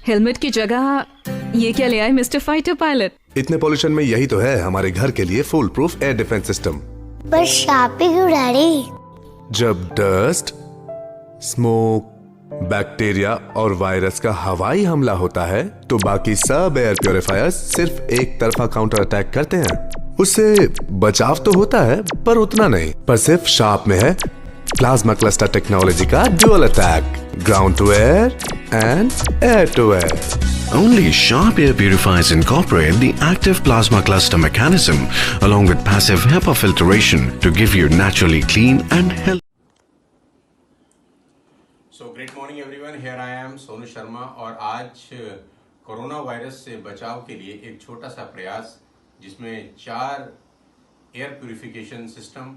Helmet की जगह ये क्या ले आए मिस्टर फाइटर पायलट? इतने पॉल्यूशन में यही तो है हमारे घर के लिए full proof air defence system. पर शार्प ही क्यों डैडी? जब डस्ट, स्मोक, बैक्टीरिया और वायरस का हवाई हमला होता है तो बाकी सब एयर प्योरीफायर्स सिर्फ एक तरफा काउंटर अटैक करते हैं। उससे बचाव तो होता है पर उतना नहीं। पर सिर्फ शार्प में है प्लाज्मा क्लस्टर टेक्नोलॉजी का dual attack, ground to air and air to air. Only Sharp Air Purifiers incorporate the active plasma cluster mechanism along with passive HEPA filtration to give you naturally clean and healthy. So great morning everyone, here I am Sonu Sharma और आज corona virus से बचाव के लिए एक छोटा सा प्रयास जिसमें 4 एयर प्यूरिफिकेशन सिस्टम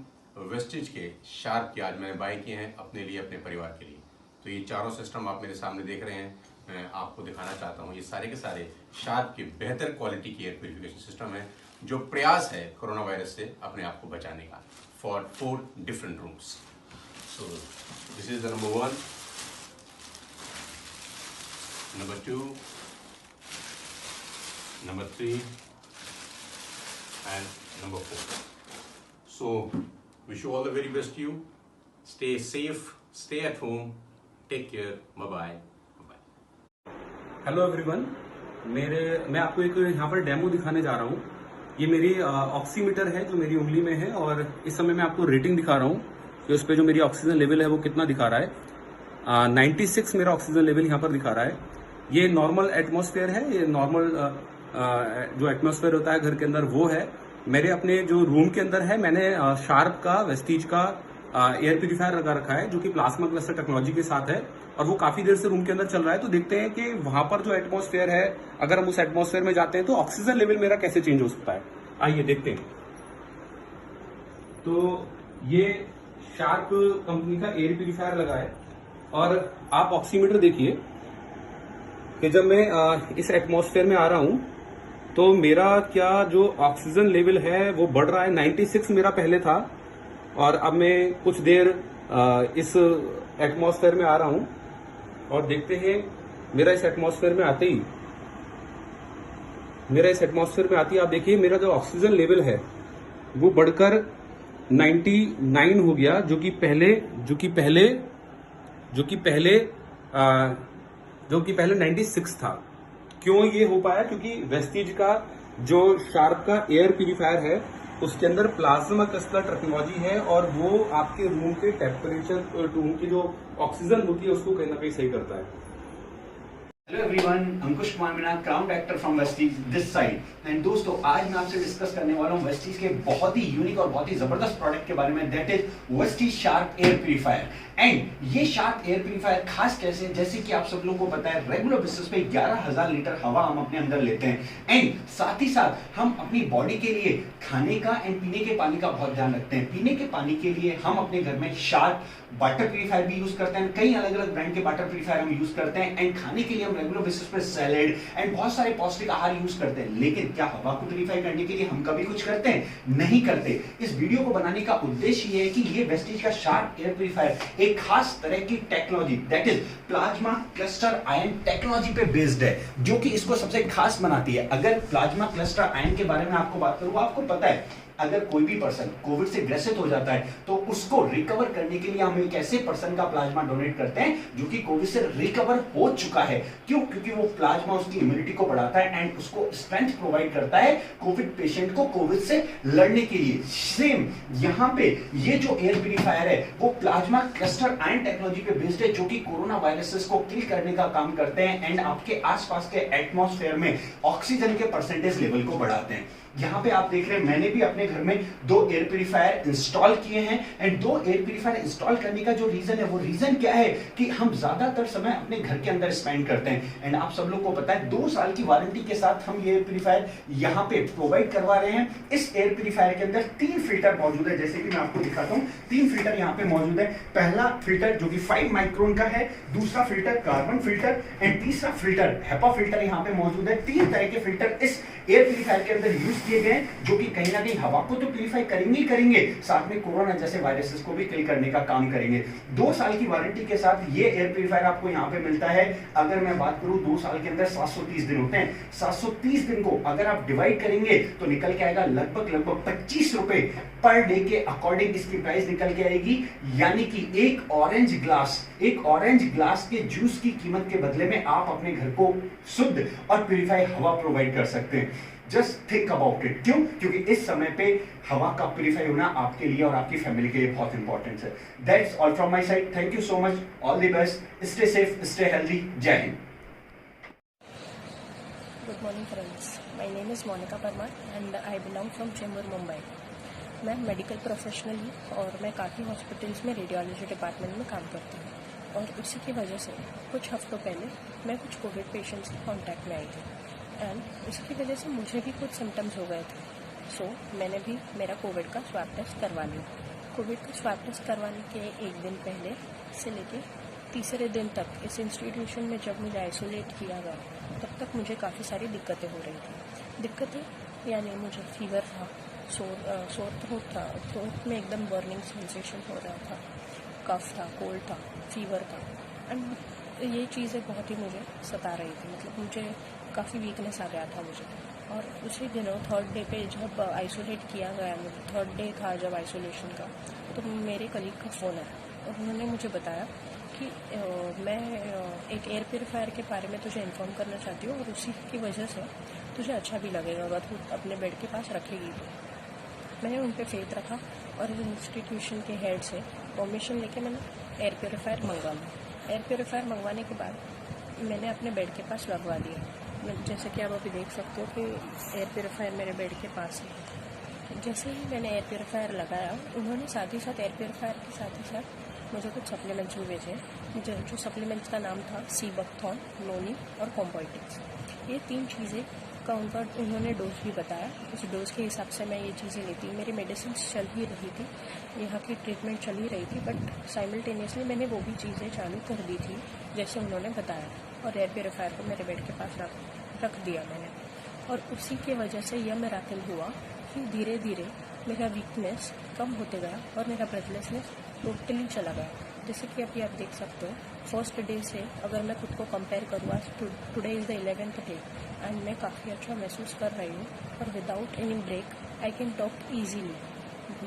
वेस्टिज के शार्प के आज मैंने बाय किए हैं अपने लिए, अपने परिवार के लिए। तो ये चारों सिस्टम आप मेरे सामने देख रहे हैं, मैं आपको दिखाना चाहता हूँ। ये सारे के सारे शार्प के बेहतर क्वालिटी की एयर प्यूरिफिकेशन सिस्टम है जो प्रयास है कोरोना वायरस से अपने आप को बचाने का for 4 different rooms. So this is the number 1, number 2, number 3 and number 4. So wish you all the very best to you. Stay safe, stay at home. Take care, bye bye. Hello everyone, मैं आपको एक यहाँ पर demo दिखाने जा रहा हूँ। ये मेरी ऑक्सीमीटर है जो मेरी उंगली में है और इस समय मैं आपको रेटिंग दिखा रहा हूँ कि उस पर जो मेरी ऑक्सीजन लेवल है वो कितना दिखा रहा है। 96 मेरा ऑक्सीजन लेवल यहाँ पर दिखा रहा है। ये नॉर्मल एटमॉस्फेयर है, ये नॉर्मल जो एटमॉस्फेयर होता है घर के अंदर वो है। मेरे अपने जो रूम के अंदर है मैंने शार्प का, वेस्टीज का एयर प्यूरिफायर लगा रखा है जो कि प्लाज्मा क्लस्टर टेक्नोलॉजी के साथ है और वो काफी देर से रूम के अंदर चल रहा है। तो देखते हैं कि वहां पर जो एटमॉस्फेयर है, अगर हम उस एटमॉस्फेयर में जाते हैं तो ऑक्सीजन लेवल मेरा कैसे चेंज हो सकता है। आइए देखते हैं। तो ये शार्प कंपनी का एयर प्यूरिफायर लगा है और आप ऑक्सीमीटर देखिए कि जब मैं इस एटमॉस्फेयर में आ रहा हूं तो मेरा क्या जो ऑक्सीजन लेवल है वो बढ़ रहा है। 96 मेरा पहले था और अब मैं कुछ देर इस एटमॉस्फेयर में आ रहा हूं और देखते हैं मेरा इस एटमॉस्फेयर में आते ही आप देखिए मेरा जो ऑक्सीजन लेवल है वो बढ़कर 99 हो गया, जो कि पहले 96 था। क्यों ये हो पाया? क्योंकि वेस्टीज का जो शार्प का एयर प्यूरिफायर है उसके अंदर प्लाज्मा क्लस्टर टेक्नोलॉजी है और वो आपके रूम के टेम्परेचर, रूम की जो ऑक्सीजन होती है उसको कहीं ना कहीं सही करता है। Hello everyone, Ankush Kumar Meena, crown actor from Vestige this side. And दोस्तों, आज मैं आपसे डिस्कस करने वाला हूं वेस्टीज के बहुत ही यूनिक और बहुत ही जबरदस्त प्रोडक्ट के बारे में, that is Vestige sharp air purifier. And ये शार्प एयर प्यूरिफायर खास कैसे, जैसे कि आप सब लोगों को पता है रेगुलर बेसिस पे 11,000 लीटर हवा हम अपने अंदर लेते हैं एंड साथ ही साथ हम अपनी बॉडी के लिए खाने का एंड पीने के पानी का बहुत ध्यान रखते हैं। पीने के पानी के लिए हम अपने घर में शार्प वाटर प्यूरिफायर भी यूज करते हैं, कई अलग अलग ब्रांड के वाटर प्यूरिफायर हम यूज करते हैं एंड खाने के लिए हम रेगुलर बेसिस पे सैलेड एंड बहुत सारे पौष्टिक आहार यूज करते हैं। लेकिन क्या हवा को प्यूरिफाई करने के लिए हम कभी कुछ करते हैं? नहीं करते। इस वीडियो को बनाने का उद्देश्य ये है कि ये वेस्टीज का शार्प एयर प्यूरिफायर एक खास तरह की technology, that is plasma cluster ion technology पे बेस्ड है, जो कि इसको सबसे खास बनाती है। अगर प्लाज्मा क्लस्टर आयन के बारे में आपको बात करूं, आपको पता है अगर कोई भी पर्सन कोविड से ग्रसित हो जाता है तो उसको रिकवर करने के लिए हम एक ऐसे पर्सन का प्लाज्मा डोनेट करते हैं जो कि कोविड से रिकवर हो चुका है। क्यों? क्योंकि वो प्लाज्मा उसकी इम्यूनिटी को बढ़ाता है एंड उसको स्ट्रेंथ प्रोवाइड करता है कोविड पेशेंट को कोविड से लड़ने के लिए। सेम यहां पे ये जो एयर प्यूरिफायर है वो प्लाज्मा क्लस्टर आयन टेक्नोलॉजी पे बेस्ड है, जो कि कोरोना वायरसेस को किल करने का काम करते हैं एंड आपके आसपास के एटमॉस्फेयर में ऑक्सीजन के परसेंटेज लेवल को बढ़ाते हैं। यहां पे आप देख रहे हैं मैंने भी अपने घर में 2 एयर प्यूरिफायर इंस्टॉल किए हैं एंड 2 एयर प्यूरिफायर इंस्टॉल करने का जो रीजन है वो रीजन क्या है कि हम ज्यादातर समय अपने घर के अंदर स्पेंड करते हैं एंड आप सब लोग को पता है 2 साल की वारंटी के साथ हम ये एयर प्यूरिफायर यहां पे प्रोवाइड करवा रहे हैं। इस एयर प्यूरिफायर के अंदर 3 फिल्टर मौजूद है, जैसे कि मैं आपको दिखाता हूं। 3 फिल्टर यहां पे मौजूद है। पहला फिल्टर जो कि 5 माइक्रोन का है, दूसरा फिल्टर कार्बन फिल्टर एंड तीसरा फिल्टर हेपा फिल्टर यहां पे मौजूद है। 3 तरह के फिल्टर इस एयर प्यूरिफायर के अंदर यूज दिए गए हैं जो कि कहीं ना कहीं हवा को तो प्यूरिफाई करेंगे ही करेंगे, साथ में कोरोना जैसे वायरसेस को भी किल करने का काम करेंगे। 2 साल की वारंटी के साथ ये एयर प्यूरिफायर आपको यहाँ पे मिलता है। अगर मैं बात करूं 2 साल के अंदर 730 दिन होते हैं, 730 दिन को अगर आप डिवाइड करेंगे तो निकल के आएगा लगभग 25 रुपए पर डे के अकॉर्डिंग इसकी प्राइस निकल के आएगी। यानी कि एक ऑरेंज ग्लास के जूस की कीमत के बदले में आप अपने घर को शुद्ध और प्यूरिफाई हवा प्रोवाइड कर सकते हैं। Just think about it. क्यों? क्योंकि इस समय पे हवा का प्यूरिफाई होना आपके लिए और आपकी फैमिली के लिए बहुत इंपॉर्टेंट है। That's all from my side. Thank you so much. All the best. Stay safe, stay healthy. Jai Hind. Good morning friends, my name is Monika Parmar and I belong from Chembur, Mumbai. मैं मेडिकल प्रोफेशनल हूँ और मैं काफ़ी हॉस्पिटल्स में रेडियोलॉजी डिपार्टमेंट में काम करती हूँ, और उसी की वजह से कुछ हफ्तों पहले मैं कुछ कोविड पेशेंट्स के कांटेक्ट में आई थी एंड इसकी वजह से मुझे भी कुछ सिम्टम्स हो गए थे। सो मैंने भी मेरा कोविड का स्वैब टेस्ट करवा लिया। कोविड का स्वैब टेस्ट करवाने के एक दिन पहले से लेके तीसरे दिन तक इस इंस्टीट्यूशन में जब मुझे आइसोलेट किया गया तब तक मुझे काफ़ी सारी दिक्कतें हो रही थी। दिक्कतें यानी मुझे फीवर था, सोर थ्रोट था, थ्रोट में एकदम बर्निंग सेंसेशन हो रहा था, कफ था, कोल्ड था, फीवर था एंड ये चीज़ें बहुत ही मुझे सता रही थी। मतलब मुझे काफ़ी वीकनेस आ गया था मुझे। और उसी दिनों थर्ड डे पे जब आइसोलेट किया गया, थर्ड डे था जब आइसोलेशन का, तो मेरे कलीग का फ़ोन आया और उन्होंने मुझे बताया कि मैं एक एयर प्यूरीफायर के बारे में तुझे इन्फॉर्म करना चाहती हूँ और उसी की वजह से तुझे अच्छा भी लगेगा अगर तू अपने बेड के पास रखेगी तो। मैंने उन पर फेथ रखा और इस इंस्टीट्यूशन के हेड से परमिशन लेके मैंने एयर प्यूरीफायर मंगवा लिया। एयर प्यूरीफायर मंगवाने के बाद मैंने अपने बेड के पास लगवा दिया। जैसे कि आप अभी देख सकते हो कि एयर प्यूरीफायर मेरे बेड के पास है। जैसे ही मैंने एयर प्यूरीफायर लगाया, उन्होंने साथ ही साथ एयर प्यूरीफायर के साथ ही साथ मुझे कुछ सप्लीमेंट्स भी भेजे, जो सप्लीमेंट्स का नाम था सीबकथॉन, नोनी और कॉम्बोइटिक्स। ये 3 चीज़ें का उन्होंने डोज भी बताया। उस डोज के हिसाब से मैं ये चीज़ें लेती। मेरी मेडिसिन चल ही रही थी, यहाँ की ट्रीटमेंट चल ही रही थी, बट साइमल्टेनियसली मैंने वो भी चीज़ें चालू कर दी थी जैसे उन्होंने बताया, और एयर प्यूरीफायर को मेरे बेड के पास रख दिया मैंने। और उसी के वजह से यह मिरेकल हुआ कि धीरे धीरे मेरा वीकनेस कम होते गया और मेरा ब्रेथलेसनेस टोटली चला गया। जैसे कि अभी आप देख सकते हो, फर्स्ट डे से अगर मैं खुद को कंपेयर करूँ, आज today is the 11th day and मैं काफ़ी अच्छा महसूस कर रही हूँ और without any break I can talk easily.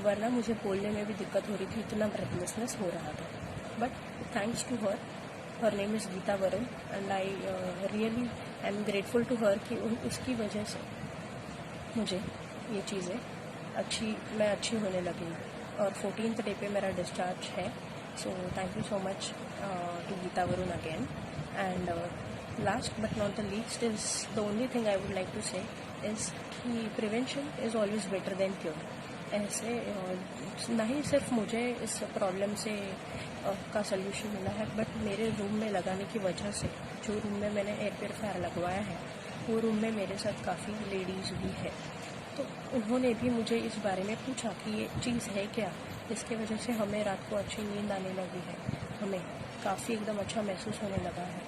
वरना मुझे बोलने में भी दिक्कत हो रही थी, इतना ब्रेथलेसनेस हो रहा था। But thanks to her name is Geeta Varun and I really I am grateful to her कि उसकी वजह से मुझे ये चीज़ें मैं अच्छी होने लगी। और 14th डे पे मेरा डिस्चार्ज है। So thank you so much to Geeta Varun again. And last but not the least is the only thing I would like to say is कि prevention is always better than cure. ऐसे ना ही सिर्फ मुझे इस problem से का solution मिला है, बट मेरे रूम में लगाने की वजह से, जो रूम में मैंने एयर प्यूरीफायर लगवाया है वो रूम में मेरे साथ काफ़ी लेडीज़ भी है, तो उन्होंने भी मुझे इस बारे में पूछा कि ये चीज़ है क्या, जिसकी वजह से हमें रात को अच्छी नींद आने लगी है, हमें काफ़ी एकदम अच्छा महसूस होने लगा है।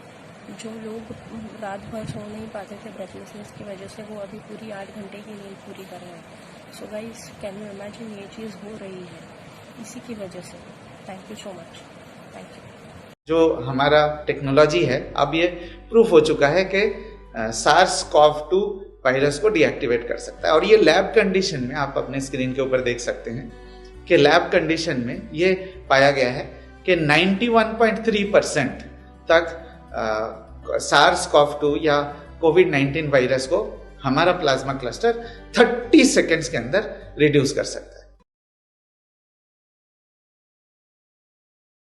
जो लोग रात भर सो नहीं पाते थे ब्रेथलेसनेस की वजह से, वो अभी पूरी 8 घंटे की नींद पूरी कर रहे हैं। So guys, can you imagine, ये चीज़ हो रही है इसी की वजह से। Thank you so much. Thank you. जो हमारा टेक्नोलॉजी है, अब ये प्रूफ हो चुका है कि SARS-CoV-2 वायरस को डीएक्टिवेट कर सकता है। और ये लैब कंडीशन में, आप अपने स्क्रीन के ऊपर देख सकते हैं कि लैब कंडीशन में ये पाया गया है कि 91.3% तक SARS-CoV-2 या कोविड-19 वायरस को हमारा प्लाज्मा क्लस्टर 30 सेकेंड्स के अंदर रिड्यूस कर सकता है।